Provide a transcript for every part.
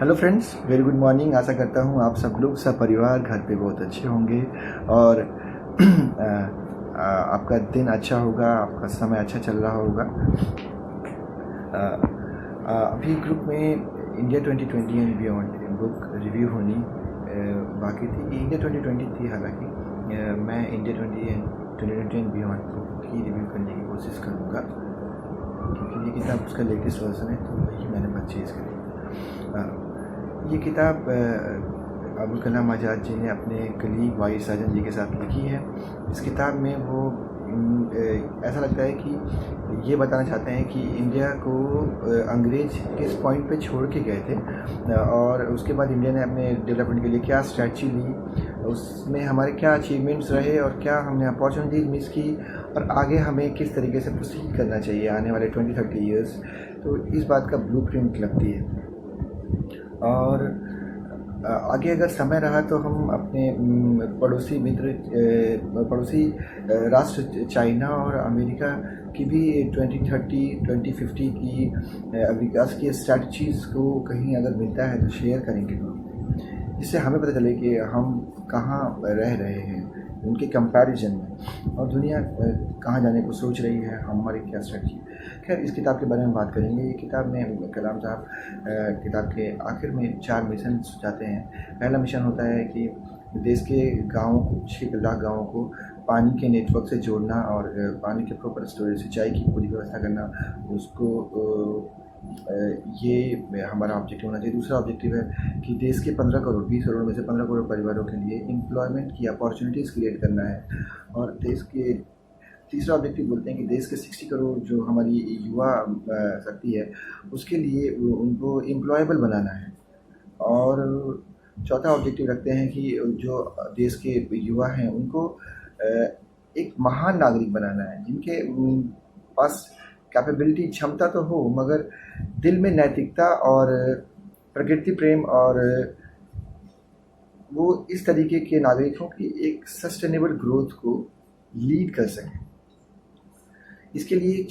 Hello friends, very good morning. आशा करता हूँ आप सब लोग सपरिवार घर पे बहुत अच्छे होंगे और आपका दिन अच्छा होगा, आपका समय अच्छा चल रहा होगा। अभी ग्रुप में India 2020 and beyond book review होनी बाकी थी। इंडिया 2020 थी, हालांकि मैं इंडिया 2020 एंड बियॉन्ड बुक की रिव्यू करने की कोशिश करूँगा क्योंकि ये किताब उसका लेटेस्ट वर्जन है, तो वही मैंने परचेज़ करी। ये किताब अबुल कलाम आज़ाद जी ने अपने कलीग वाई साजन जी के साथ लिखी है। इस किताब में वो ऐसा लगता है कि ये बताना चाहते हैं कि इंडिया को अंग्रेज़ किस पॉइंट पे छोड़ के गए थे और उसके बाद इंडिया ने अपने डेवलपमेंट के लिए क्या स्ट्रैटेजी ली, उसमें हमारे क्या अचीवमेंट्स रहे और क्या हमने अपॉर्चुनिटीज़ मिस की और आगे हमें किस तरीके से प्रोसीड करना चाहिए आने वाले 20-30 ईयर्स। तो इस बात का ब्लूप्रिंट लगती है। और आगे अगर समय रहा तो हम अपने पड़ोसी राष्ट्र चाइना और अमेरिका की भी 2030-2050 की विकास की स्ट्रैटेजीज़ को कहीं अगर मिलता है तो शेयर करेंगे लोग, जिससे हमें पता चले कि हम कहाँ रह रहे हैं उनके कंपैरिजन में और दुनिया कहाँ जाने को सोच रही है, हमारी क्या स्ट्रैटेजी। खैर, इस किताब के बारे में बात करेंगे। ये किताब में कलाम साहब किताब के आखिर में 4 मिशन सुझाते हैं। पहला मिशन होता है कि देश के गाँवों को 6 लाख गाँवों को पानी के नेटवर्क से जोड़ना और पानी के प्रॉपर स्टोरेज, सिंचाई की पूरी व्यवस्था करना, उसको ये हमारा ऑब्जेक्टिव होना चाहिए। दूसरा ऑब्जेक्टिव है कि देश के 20 करोड़ में से 15 करोड़ परिवारों के लिए एम्प्लॉयमेंट की अपॉर्चुनिटीज़ क्रिएट करना है। और देश के तीसरा ऑब्जेक्टिव बोलते हैं कि देश के 60 करोड़ जो हमारी युवा शक्ति है उसके लिए उनको एम्प्लॉयबल बनाना है। और चौथा ऑब्जेक्टिव रखते हैं कि जो देश के युवा हैं उनको एक महान नागरिक बनाना है, जिनके पास कैपेबिलिटी, क्षमता तो हो मगर दिल में नैतिकता और प्रकृति प्रेम और वो इस तरीके के नागरिकों की एक सस्टेनेबल ग्रोथ को लीड कर सकें। इसके लिए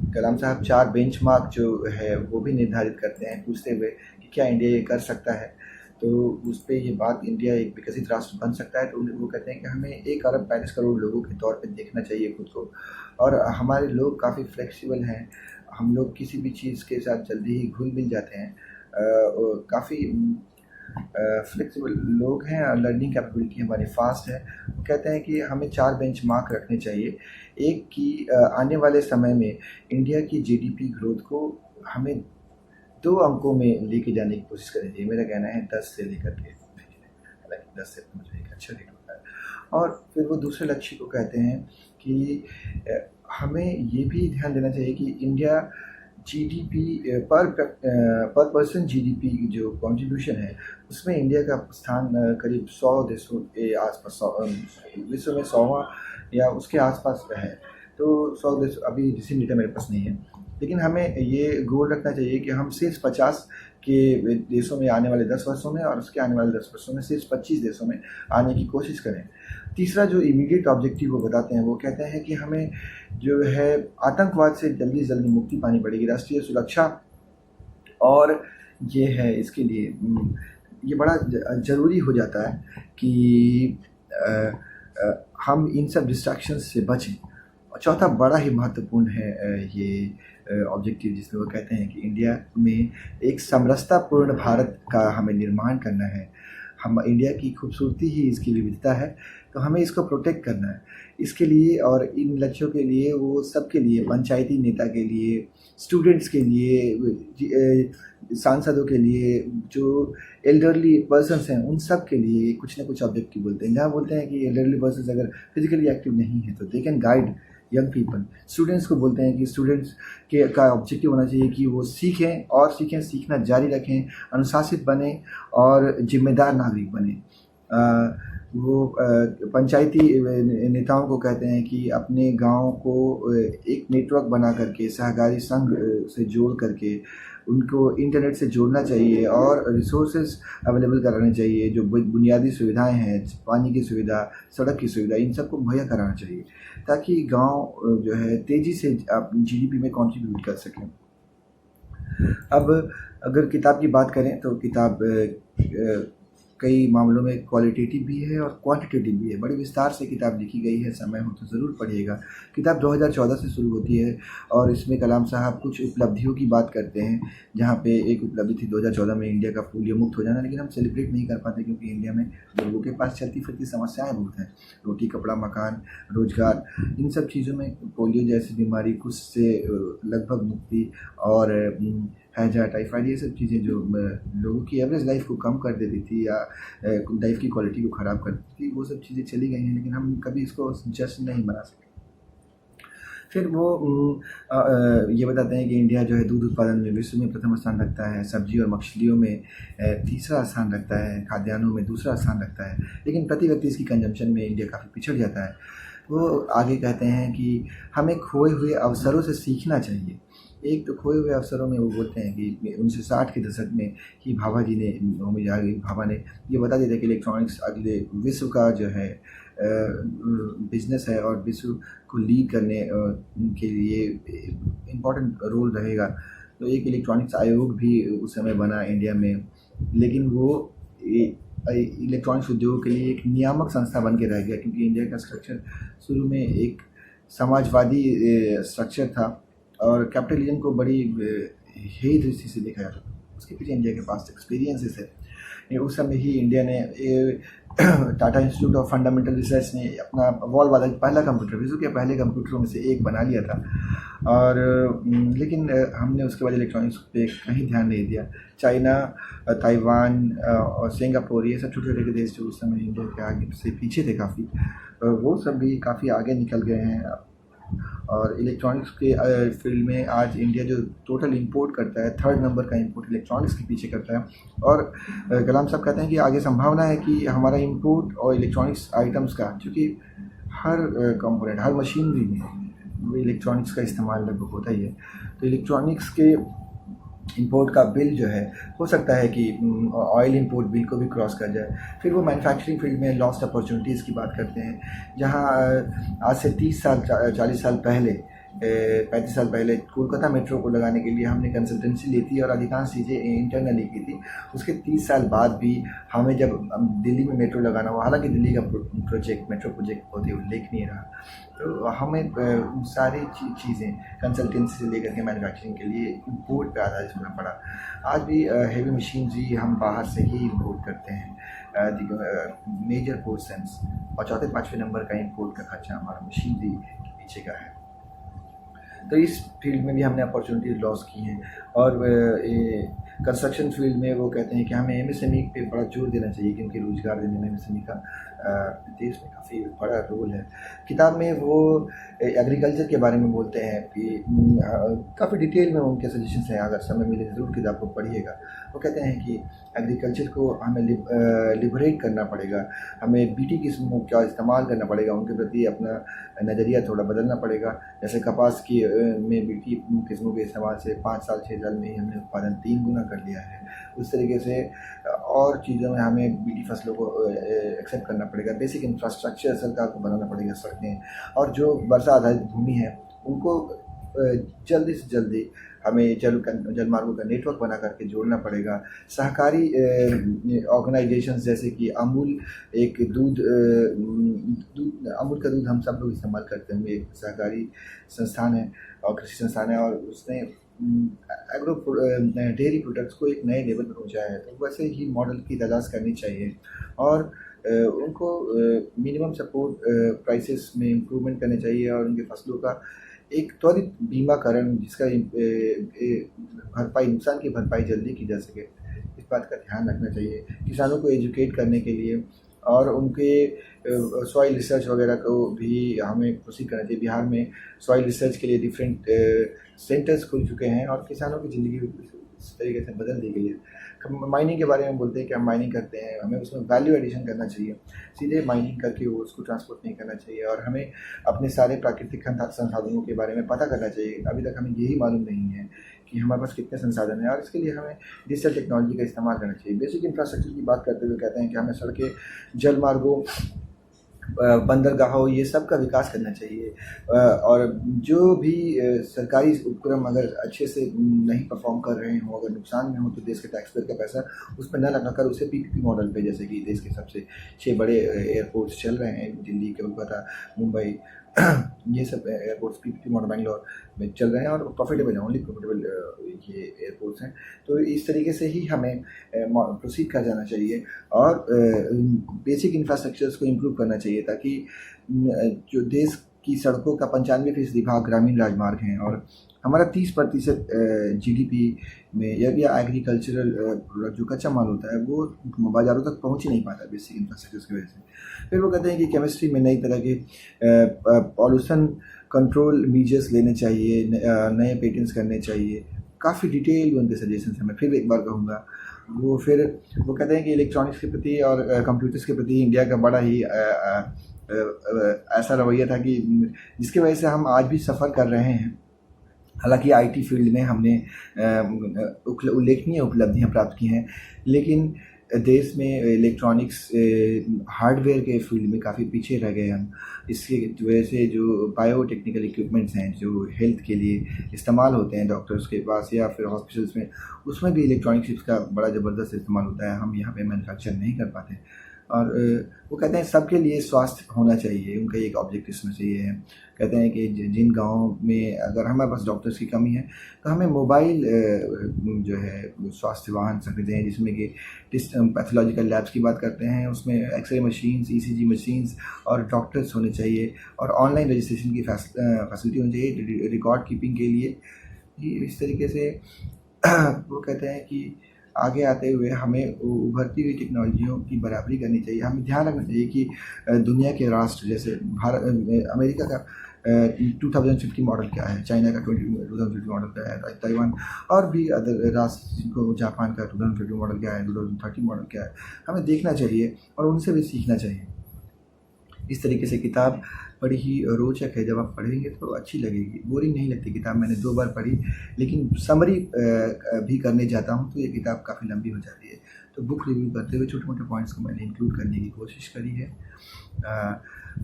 कलाम साहब 4 बेंचमार्क जो है वो भी निर्धारित करते हैं, पूछते हुए कि क्या इंडिया ये कर सकता है। तो उस पर ये बात, इंडिया एक विकसित राष्ट्र बन सकता है, तो वो कहते हैं कि हमें 1 अरब 35 करोड़ लोगों के तौर पे देखना चाहिए खुद को। और हमारे लोग काफ़ी फ्लेक्सिबल हैं, हम लोग किसी भी चीज़ के साथ जल्दी ही घुल मिल जाते हैं, काफ़ी फ्लेक्सिबल लोग हैं और लर्निंग कैपेबिलिटी हमारी फास्ट है। वो कहते हैं कि हमें 4 बेंचमार्क रखने चाहिए। एक कि आने वाले समय में इंडिया की जीडीपी ग्रोथ को हमें 2 अंकों में लेके जाने की कोशिश करनी चाहिए। मेरा कहना है 10 से लेकर के, हालांकि 10 से मुझे एक अच्छा रेट होता है। और फिर वो दूसरे लक्ष्य को कहते हैं कि हमें ये भी ध्यान देना चाहिए कि इंडिया जीडीपी पर पर्सन जीडीपी जो कंट्रीब्यूशन है उसमें इंडिया का स्थान करीब 100 देशों के आसपास, विश्व में 100वां या उसके आसपास है। तो 100 देश, अभी रिसेंट डेटा मेरे पास नहीं है, लेकिन हमें ये गोल रखना चाहिए कि हम सिर्फ 50 के देशों में आने वाले 10 वर्षों में और उसके आने वाले 10 वर्षों में सिर्फ 25 देशों में आने की कोशिश करें। तीसरा जो इमीडिएट ऑब्जेक्टिव वो बताते हैं, वो कहते हैं कि हमें जो है आतंकवाद से जल्दी से जल्दी मुक्ति पानी पड़ेगी, राष्ट्रीय सुरक्षा, और ये है इसके लिए ये बड़ा ज़रूरी हो जाता है कि हम इन सब डिस्ट्रैक्शंस से बचें। और चौथा बड़ा ही महत्वपूर्ण है ये ऑब्जेक्टिव, जिसमें वो कहते हैं कि इंडिया में एक समरसतापूर्ण भारत का हमें निर्माण करना है। हम इंडिया की खूबसूरती ही इसकी विविधता है, तो हमें इसको प्रोटेक्ट करना है। इसके लिए और इन लक्ष्यों के लिए वो सबके लिए, पंचायती नेता के लिए, स्टूडेंट्स के लिए, सांसदों के लिए, जो एल्डरली पर्सन्स हैं उन सब के लिए कुछ ना कुछ ऑब्जेक्टिव बोलते हैं। जहाँ बोलते हैं कि एल्डरली पर्सन्स अगर फिजिकली एक्टिव नहीं है तो they can guide young people. Students को बोलते हैं कि स्टूडेंट्स के का ऑब्जेक्टिव होना चाहिए कि वो सीखें और सीखें, सीखना जारी रखें, अनुशासित बने और जिम्मेदार नागरिक बने। वो पंचायती नेताओं को कहते हैं कि अपने गांव को एक नेटवर्क बना करके, सहकारी संघ से जोड़ करके उनको इंटरनेट से जोड़ना चाहिए और रिसोर्सेज अवेलेबल कराने चाहिए। जो बुनियादी सुविधाएं हैं, पानी की सुविधा, सड़क की सुविधा, इन सबको मुहैया कराना चाहिए ताकि गांव जो है तेज़ी से जीडीपी में कंट्रीब्यूट कर सकें। अब अगर किताब की बात करें तो किताब कई मामलों में क्वालिटेटिव भी है और क्वांटिटेटिव भी है। बड़ी विस्तार से किताब लिखी गई है, समय हो तो ज़रूर पढ़िएगा। किताब 2014 से शुरू होती है और इसमें कलाम साहब कुछ उपलब्धियों की बात करते हैं, जहाँ पे एक उपलब्धि थी 2014 में इंडिया का पोलियो मुक्त हो जाना, लेकिन हम सेलिब्रेट नहीं कर पाते क्योंकि इंडिया में लोगों के पास चलती फिरती समस्याएँ बहुत हैं। रोटी, कपड़ा, मकान, रोज़गार, इन सब चीज़ों में पोलियो जैसी बीमारी, कुछ से लगभग मुक्ति और हैजा, टाइफाइड, ये सब चीज़ें जो लोगों की एवरेज लाइफ को कम कर देती थी या लाइफ की क्वालिटी को ख़राब कर देती थी, वो सब चीज़ें चली गई हैं, लेकिन हम कभी इसको जश्न नहीं मना सके। फिर वो ये बताते हैं कि इंडिया जो है दूध उत्पादन में विश्व में प्रथम स्थान रखता है, सब्जी और मछलियों में तीसरा स्थान रखता है, खाद्यान्नों में दूसरा स्थान रखता है, लेकिन प्रति व्यक्ति इसकी कंजम्पशन में इंडिया काफ़ी पिछड़ जाता है। वो आगे कहते हैं कि हमें खोए हुए अवसरों से सीखना चाहिए। एक तो खोए हुए अवसरों में वो बोलते हैं कि 1960 के दशक में ही भाभा ने ये बता दिया था कि इलेक्ट्रॉनिक्स अगले विश्व का जो है बिजनेस है और विश्व को लीड करने के लिए इम्पोर्टेंट रोल रहेगा। तो एक इलेक्ट्रॉनिक्स आयोग भी उस समय बना इंडिया में, लेकिन वो इलेक्ट्रॉनिक्स उद्योग के लिए एक नियामक संस्था बन के रह गया, क्योंकि इंडिया का स्ट्रक्चर शुरू में एक समाजवादी स्ट्रक्चर था और कैपिटलिज्म को बड़ी हेय दृष्टि से देखा जाता था। उसके पीछे इंडिया के पास एक्सपीरियंसेस है। उस समय ही इंडिया ने Tata institute of fundamental research ने अपना वॉल वाला पहला कंप्यूटर, विश्व के पहले कंप्यूटरों में से एक बना लिया था। और लेकिन हमने उसके बाद इलेक्ट्रॉनिक्स पे कहीं ध्यान नहीं दिया। चाइना, ताइवान और सिंगापुर, ये सब छोटे छोटे देश जो उस समय इंडिया के आगे से पीछे थे काफ़ी, वो सब भी काफ़ी आगे निकल गए हैं। और इलेक्ट्रॉनिक्स के फील्ड में आज इंडिया जो टोटल इंपोर्ट करता है, 3rd नंबर का इंपोर्ट इलेक्ट्रॉनिक्स के पीछे करता है। और कलाम साहब कहते हैं कि आगे संभावना है कि हमारा इंपोर्ट और इलेक्ट्रॉनिक्स आइटम्स का, चूँकि हर कंपोनेंट, हर मशीनरी में वो इलेक्ट्रॉनिक्स का इस्तेमाल लगभग होता ही है, तो इलेक्ट्रॉनिक्स के इंपोर्ट का बिल जो है हो सकता है कि ऑयल इंपोर्ट बिल को भी क्रॉस कर जाए। फिर वो मैन्युफैक्चरिंग फील्ड में लॉस्ट अपॉर्चुनिटीज़ की बात करते हैं, जहाँ आज से 30 साल 40 साल पहले 35 साल पहले कोलकाता मेट्रो को लगाने के लिए हमने कंसल्टेंसी ली थी और अधिकांश चीज़ें इंटरनली की थी। उसके 30 साल बाद भी हमें जब दिल्ली में मेट्रो लगाना हुआ, हालांकि दिल्ली का मेट्रो प्रोजेक्ट बहुत ही उल्लेखनीय रहा, तो हमें सारी चीज़ें कंसल्टेंसी से लेकर के मैन्युफैक्चरिंग के लिए इम्पोर्ट पे आधारित होना पड़ा। आज भी हेवी मशीनरी हम बाहर से ही इम्पोर्ट करते हैं, मेजर पोर्शंस, और 4-5वें नंबर का इम्पोर्ट का खर्चा हमारा मशीनरी के पीछे का है। तो इस फील्ड में भी हमने अपॉर्चुनिटी लॉस की हैं। और कंस्ट्रक्शन फील्ड में वो कहते हैं कि हमें एमएसएमई पे बड़ा जोर देना चाहिए, क्योंकि रोज़गार देने में एमएसएमई का देश में काफ़ी बड़ा रोल है। किताब में वो एग्रीकल्चर के बारे में बोलते हैं कि काफ़ी डिटेल में उनके सजेशंस हैं, अगर समय मिले ज़रूर किताब को पढ़िएगा। वो कहते हैं कि एग्रीकल्चर को हमें लिबरेट करना पड़ेगा, हमें बीटी किस्मों का इस्तेमाल करना पड़ेगा, उनके प्रति अपना नज़रिया थोड़ा बदलना पड़ेगा। जैसे कपास की में बीटी किस्मों के इस्तेमाल से 5 साल 6 साल में ही हमने उत्पादन 3 गुना कर लिया है। उस तरीके से और चीज़ों में हमें बीटी फसलों को एक्सेप्ट करना पड़ेगा। बेसिक इंफ्रास्ट्रक्चर सरकार को बनाना पड़ेगा, सड़कें, और जो वर्षा आधारित भूमि है उनको जल्दी से जल्दी हमें जलमार्गों का नेटवर्क बना करके जोड़ना पड़ेगा। सहकारी ऑर्गेनाइजेशंस जैसे कि अमूल, एक अमूल का दूध हम सब लोग इस्तेमाल करते हैं, एक सहकारी संस्थान है और कृषि संस्थान है, और उसने डेयरी प्रोडक्ट्स को एक नए लेवल पर पहुँचाया है। तो वैसे ही मॉडल की तलाश करनी चाहिए और उनको मिनिमम सपोर्ट प्राइसेस में इम्प्रूवमेंट करने चाहिए, और उनके फसलों का एक त्वरित बीमाकरण, जिसका भरपाई, नुकसान की भरपाई जल्दी की जा सके, इस बात का ध्यान रखना चाहिए। किसानों को एजुकेट करने के लिए और उनके सॉइल रिसर्च वगैरह को भी हमें प्रोसीड करना चाहिए। बिहार में सॉइल रिसर्च के लिए डिफरेंट सेंटर्स खुल चुके हैं और किसानों की ज़िंदगी इस तरीके से बदल दी गई है। माइनिंग के बारे में बोलते हैं कि हम माइनिंग करते हैं, हमें उसमें वैल्यू एडिशन करना चाहिए, सीधे माइनिंग करके वो उसको ट्रांसपोर्ट नहीं करना चाहिए। और हमें अपने सारे प्राकृतिक संसाधनों के बारे में पता करना चाहिए। अभी तक हमें यही मालूम नहीं है कि हमारे पास कितने संसाधन हैं, और इसके लिए हमें डिजिटल टेक्नोलॉजी का इस्तेमाल करना चाहिए। बेसिक इंफ्रास्ट्रक्चर की बात करते हुए कहते हैं कि हमें सड़कें, जल मार्गों बंदरगाह हो, ये सब का विकास करना चाहिए। और जो भी सरकारी उपक्रम अगर अच्छे से नहीं परफॉर्म कर रहे हों, अगर नुकसान में हो, तो देश के टैक्सपेयर का पैसा उस पर न लगाकर उसे पीपीपी मॉडल पे, जैसे कि देश के सबसे 6 बड़े एयरपोर्ट्स चल रहे हैं, दिल्ली, कोलकाता, मुंबई, ये सब एयरपोर्ट्स पीपीपी मॉडल बेंगलोर में चल रहे हैं और प्रॉफिटेबल हैं, ओनली प्रॉफिटेबल ये एयरपोर्ट्स हैं। तो इस तरीके से ही हमें प्रोसीड कर जाना चाहिए और बेसिक इंफ्रास्ट्रक्चर्स को इम्प्रूव करना चाहिए, ताकि जो देश की सड़कों का 95% भाग ग्रामीण राजमार्ग हैं और हमारा 30% जीडीपी में या एग्रीकल्चरल जो कच्चा माल होता है वो बाज़ारों तक पहुंच ही नहीं पाता बेसिक इंफ्रास्ट्रक्चर की वजह से। फिर वो कहते हैं कि केमिस्ट्री में नई तरह के पॉल्यूशन कंट्रोल मीजर्स लेने चाहिए, नए पेटेंट्स करने चाहिए। काफ़ी डिटेल उनके सजेशंस हैं, मैं फिर एक बार कहूँगा। वो कहते हैं कि इलेक्ट्रॉनिक्स के प्रति और कंप्यूटर्स के प्रति इंडिया का बड़ा ही ऐसा रवैया था कि जिसकी वजह से हम आज भी सफ़र कर रहे हैं। हालांकि आईटी फील्ड में हमने उल्लेखनीय उपलब्धियां प्राप्त की हैं, लेकिन देश में इलेक्ट्रॉनिक्स हार्डवेयर के फील्ड में काफ़ी पीछे रह गए हम। इसकी वजह से जो बायोटेक्निकल इक्विपमेंट्स हैं जो हेल्थ के लिए इस्तेमाल होते हैं डॉक्टर्स के पास या फिर हॉस्पिटल्स में, उसमें भी इलेक्ट्रॉनिक चिप्स का बड़ा ज़बरदस्त इस्तेमाल होता है, हम यहाँ पे मैन्युफैक्चर नहीं कर पाते। और वो कहते हैं सबके लिए स्वास्थ्य होना चाहिए, उनका एक ऑब्जेक्टिव इसमें से ये है। कहते हैं कि जिन गाँव में अगर हमारे पास डॉक्टर्स की कमी है तो हमें मोबाइल जो है स्वास्थ्य वाहन खरीदे हैं, जिसमें कि पैथोलॉजिकल लैब्स की बात करते हैं, उसमें एक्सरे मशीन्स, ईसीजी मशीन्स और डॉक्टर्स होने चाहिए और ऑनलाइन रजिस्ट्रेशन की फैसिलिटी होनी चाहिए रिकॉर्ड कीपिंग के लिए। इस तरीके से वो कहते हैं कि आगे आते हुए हमें उभरती हुई टेक्नोलॉजियों की बराबरी करनी चाहिए। हमें ध्यान रखना चाहिए कि दुनिया के राष्ट्र जैसे अमेरिका का 2050 मॉडल क्या है, चाइना का 2050 मॉडल क्या है, ताइवान और भी अदर राष्ट्र जिनको जापान का 2050 मॉडल क्या है, 2030 मॉडल क्या है, हमें देखना चाहिए और उनसे भी सीखना चाहिए। इस तरीके से किताब बड़ी ही रोचक है, जब आप पढ़ेंगे तो अच्छी लगेगी, बोरिंग नहीं लगती किताब। मैंने 2 बार पढ़ी, लेकिन समरी भी करने जाता हूँ तो ये किताब काफ़ी लंबी हो जाती है। तो बुक रिव्यू करते हुए छोटे मोटे पॉइंट्स को मैंने इंक्लूड करने की कोशिश करी है।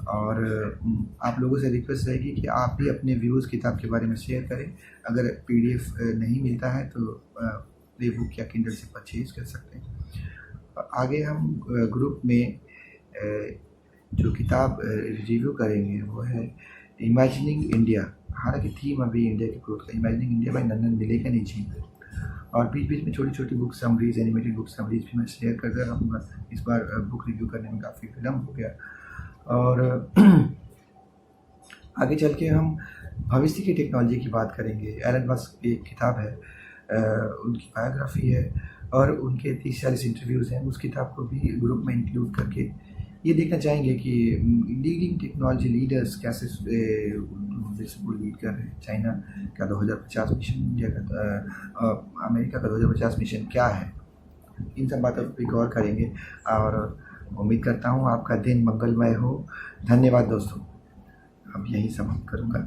और आप लोगों से रिक्वेस्ट रहेगी कि आप भी अपने व्यूज़ किताब के बारे में शेयर करें। अगर पीडीएफ नहीं मिलता है तो प्ले बुक या किंडल से परचेज कर सकते हैं। आगे हम ग्रुप में जो किताब रिव्यू करेंगे वो है इमेजिनिंग इंडिया। हालांकि थीम अभी इंडिया की ग्रोथ का, imagining India by Nandan Nilekani जी। और बीच बीच में छोटी छोटी book summaries, animated book summaries भी मैं शेयर करता रहूँगा। इस बार बुक रिव्यू करने में काफ़ी विलम्ब हो गया। और आगे चल के हम भविष्य की टेक्नोलॉजी की बात करेंगे। एलन मस्क की एक किताब है, उनकी बायोग्राफी है और उनके 30-40 इंटरव्यूज़ हैं। उस किताब को भी ग्रुप में इंक्लूड करके ये देखना चाहेंगे कि लीडिंग टेक्नोलॉजी लीडर्स कैसे देश को लीड कर रहे हैं। चाइना का 2050 मिशन, इंडिया का अमेरिका का 2050 मिशन क्या है, इन सब बातों पर गौर करेंगे। और उम्मीद करता हूँ आपका दिन मंगलमय हो। धन्यवाद दोस्तों, अब यही समाप्त करूँगा।